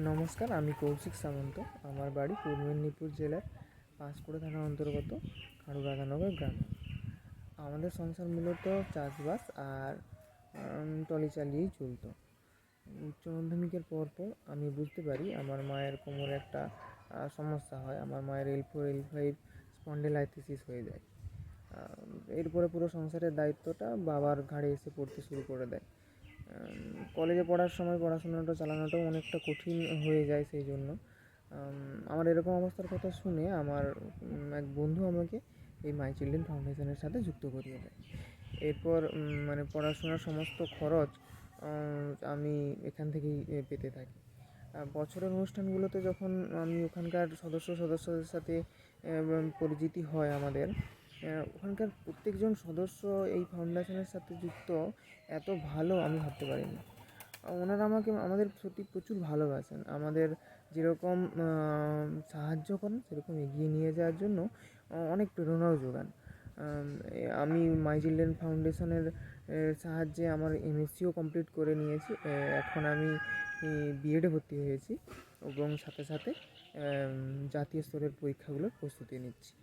নমস্কার, আমি কৌশিক সামন্ত। আমার বাড়ি পূর্ব মেদিনীপুর জেলার পাঁশকুড়া থানার অন্তর্গত খাড়ুরাধানগর গ্রামে। আমাদের সংসার মূলত চাষবাস আর ট্রলি চালিয়েই চলতো। উচ্চ মাধ্যমিকের পর আমি বুঝতে পারি আমার মায়ের কোমরে একটা সমস্যা হয়। আমার মায়ের L4 L5 স্পন্ডেলাইটিস হয়ে যায়। এরপরে পুরো সংসারের দায়িত্বটা বাবার ঘাড়ে এসে পড়তে শুরু করে দেয়। কলেজে পড়ার সময় পড়াশোনাটা চালানোটাও অনেকটা কঠিন হয়ে যায়। সেই জন্য আমার এরকম অবস্থার কথা শুনে আমার এক বন্ধু আমাকে এই মাই চিলড্রেন ফাউন্ডেশনের সাথে যুক্ত করিয়ে দেয়। এরপর মানে পড়াশোনার সমস্ত খরচ আমি এখান থেকেই পেতে থাকি। বছরের অনুষ্ঠানগুলোতে যখন আমি ওখানকার সদস্যদের সাথে পরিচিতি হয় আমাদের, ওখানকার প্রত্যেকজন সদস্য এই ফাউন্ডেশনের সাথে যুক্ত এত ভালো আমি ভাবতে পারিনি। ওনারা আমাদের সত্যি প্রচুর ভালোবাসেন। আমাদের যেরকম সাহায্য করেন, সেরকম এগিয়ে নিয়ে যাওয়ার জন্য অনেক প্রেরণাও যোগান। আমি মাই চিলড্রেন ফাউন্ডেশনের সাহায্যে আমার MSCও কমপ্লিট করে নিয়েছি। এখন আমি বিএডে ভর্তি হয়েছি এবং সাথে সাথে জাতীয় স্তরের পরীক্ষাগুলোর প্রস্তুতি নিচ্ছি।